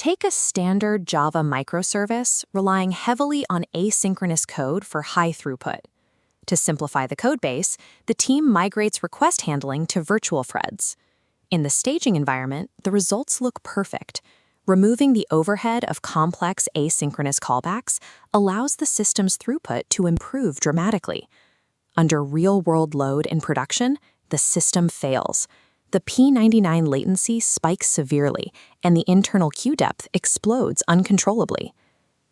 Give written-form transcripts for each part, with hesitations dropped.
Take a standard Java microservice relying heavily on asynchronous code for high throughput. To simplify the codebase, the team migrates request handling to virtual threads. In the staging environment, the results look perfect. Removing the overhead of complex asynchronous callbacks allows the system's throughput to improve dramatically. Under real-world load in production, the system fails. The P99 latency spikes severely, and the internal queue depth explodes uncontrollably.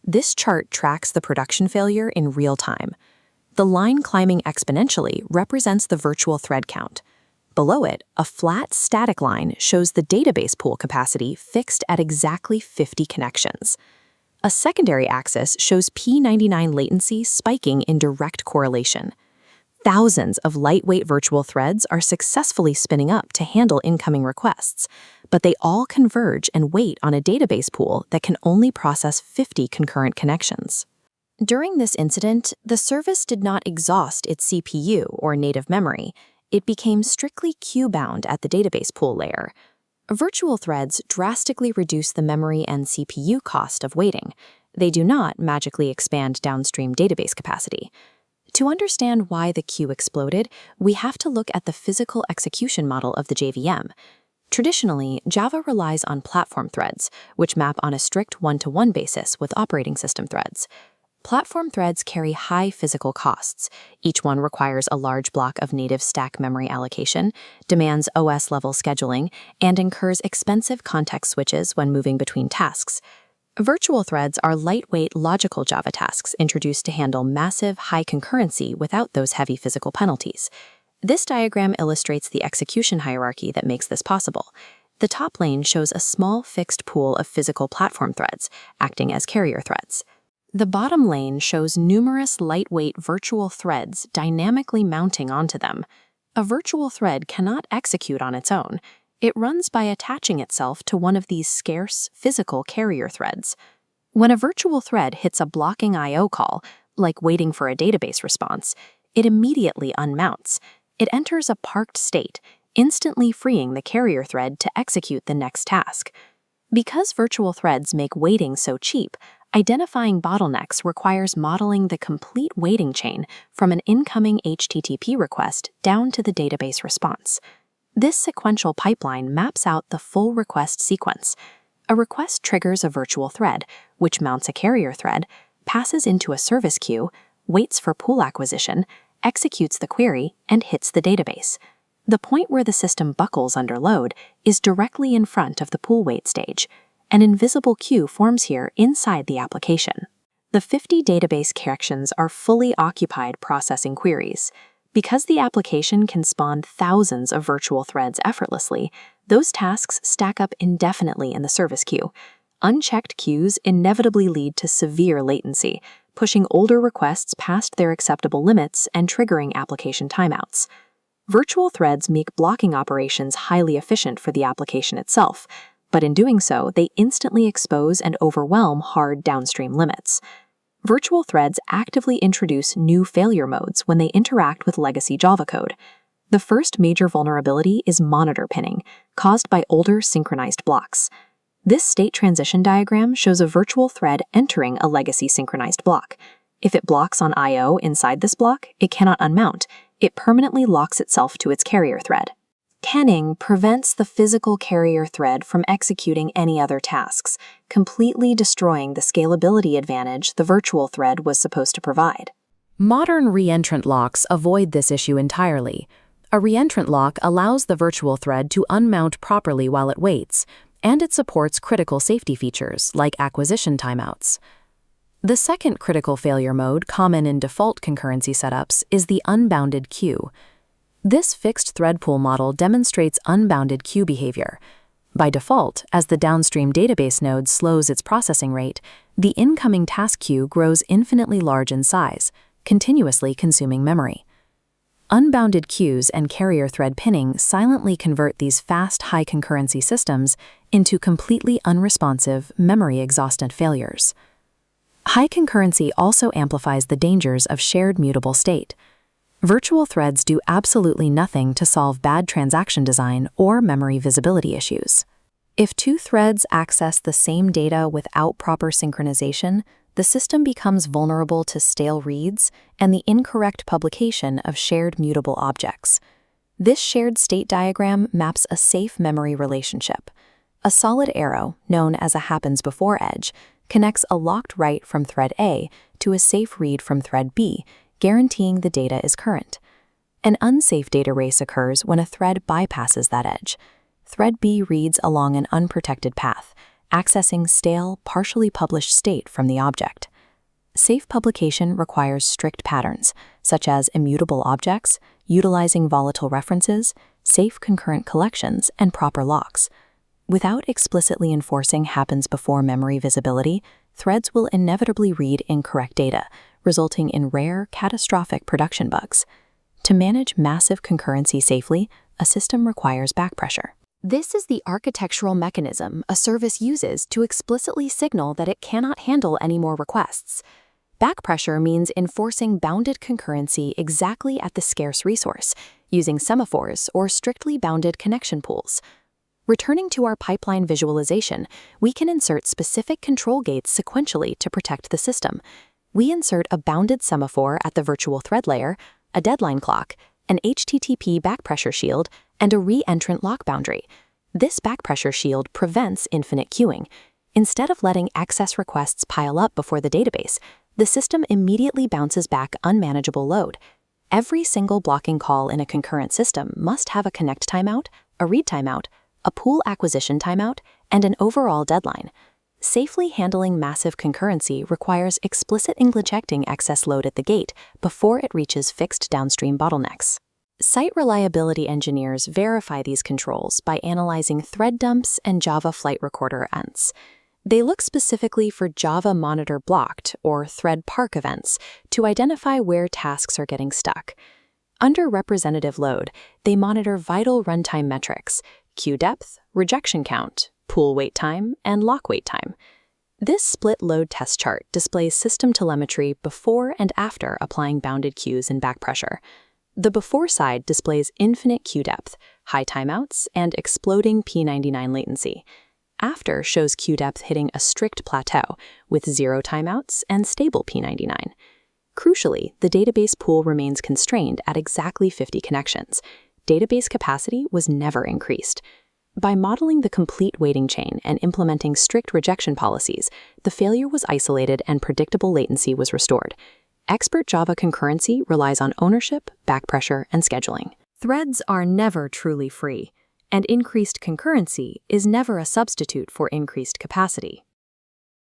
This chart tracks the production failure in real time. The line climbing exponentially represents the virtual thread count. Below it, a flat static line shows the database pool capacity fixed at exactly 50 connections. A secondary axis shows P99 latency spiking in direct correlation. Thousands of lightweight virtual threads are successfully spinning up to handle incoming requests, but they all converge and wait on a database pool that can only process 50 concurrent connections. During this incident, the service did not exhaust its CPU or native memory. It became strictly queue-bound at the database pool layer. Virtual threads drastically reduce the memory and CPU cost of waiting. They do not magically expand downstream database capacity. To understand why the queue exploded, we have to look at the physical execution model of the JVM. Traditionally, Java relies on platform threads, which map on a strict one-to-one basis with operating system threads. Platform threads carry high physical costs. Each one requires a large block of native stack memory allocation, demands OS-level scheduling, and incurs expensive context switches when moving between tasks. Virtual threads are lightweight logical Java tasks introduced to handle massive high concurrency without those heavy physical penalties. This diagram illustrates the execution hierarchy that makes this possible. The top lane shows a small fixed pool of physical platform threads, acting as carrier threads. The bottom lane shows numerous lightweight virtual threads dynamically mounting onto them. A virtual thread cannot execute on its own. It runs by attaching itself to one of these scarce, physical carrier threads. When a virtual thread hits a blocking I/O call, like waiting for a database response, it immediately unmounts. It enters a parked state, instantly freeing the carrier thread to execute the next task. Because virtual threads make waiting so cheap, identifying bottlenecks requires modeling the complete waiting chain from an incoming HTTP request down to the database response. This sequential pipeline maps out the full request sequence. A request triggers a virtual thread, which mounts a carrier thread, passes into a service queue, waits for pool acquisition, executes the query, and hits the database. The point where the system buckles under load is directly in front of the pool wait stage. An invisible queue forms here inside the application. The 50 database connections are fully occupied processing queries. Because the application can spawn thousands of virtual threads effortlessly, those tasks stack up indefinitely in the service queue. Unchecked queues inevitably lead to severe latency, pushing older requests past their acceptable limits and triggering application timeouts. Virtual threads make blocking operations highly efficient for the application itself, but in doing so, they instantly expose and overwhelm hard downstream limits. Virtual threads actively introduce new failure modes when they interact with legacy Java code. The first major vulnerability is monitor pinning, caused by older synchronized blocks. This state transition diagram shows a virtual thread entering a legacy synchronized block. If it blocks on I/O inside this block, it cannot unmount. It permanently locks itself to its carrier thread. Kenning prevents the physical carrier thread from executing any other tasks, completely destroying the scalability advantage the virtual thread was supposed to provide. Modern reentrant locks avoid this issue entirely. A reentrant lock allows the virtual thread to unmount properly while it waits, and it supports critical safety features like acquisition timeouts. The second critical failure mode common in default concurrency setups is the unbounded queue. This fixed thread pool model demonstrates unbounded queue behavior. By default, as the downstream database node slows its processing rate, the incoming task queue grows infinitely large in size, continuously consuming memory. Unbounded queues and carrier thread pinning silently convert these fast, high-concurrency systems into completely unresponsive, memory-exhausted failures. High concurrency also amplifies the dangers of shared mutable state. Virtual threads do absolutely nothing to solve bad transaction design or memory visibility issues. If two threads access the same data without proper synchronization, the system becomes vulnerable to stale reads and the incorrect publication of shared mutable objects. This shared state diagram maps a safe memory relationship. A solid arrow, known as a happens before edge, connects a locked write from thread A to a safe read from thread B, guaranteeing the data is current. An unsafe data race occurs when a thread bypasses that edge. Thread B reads along an unprotected path, accessing stale, partially published state from the object. Safe publication requires strict patterns, such as immutable objects, utilizing volatile references, safe concurrent collections, and proper locks. Without explicitly enforcing happens before memory visibility, threads will inevitably read incorrect data, resulting in rare, catastrophic production bugs. To manage massive concurrency safely, a system requires backpressure. This is the architectural mechanism a service uses to explicitly signal that it cannot handle any more requests. Backpressure means enforcing bounded concurrency exactly at the scarce resource, using semaphores or strictly bounded connection pools. Returning to our pipeline visualization, we can insert specific control gates sequentially to protect the system. We insert a bounded semaphore at the virtual thread layer, a deadline clock, an HTTP backpressure shield, and a reentrant lock boundary. This backpressure shield prevents infinite queuing. Instead of letting excess requests pile up before the database, the system immediately bounces back unmanageable load. Every single blocking call in a concurrent system must have a connect timeout, a read timeout, a pool acquisition timeout, and an overall deadline. Safely handling massive concurrency requires explicit injecting excess load at the gate before it reaches fixed downstream bottlenecks. Site reliability engineers verify these controls by analyzing thread dumps and Java flight recorder events. They look specifically for Java monitor blocked or thread park events to identify where tasks are getting stuck. Under representative load, they monitor vital runtime metrics: queue depth, rejection count, pool wait time, and lock wait time. This split load test chart displays system telemetry before and after applying bounded queues and backpressure. The before side displays infinite queue depth, high timeouts, and exploding P99 latency. After shows queue depth hitting a strict plateau with 0 timeouts and stable P99. Crucially, the database pool remains constrained at exactly 50 connections. Database capacity was never increased. By modeling the complete waiting chain and implementing strict rejection policies, the failure was isolated and predictable latency was restored. Expert Java concurrency relies on ownership, backpressure, and scheduling. Threads are never truly free, and increased concurrency is never a substitute for increased capacity.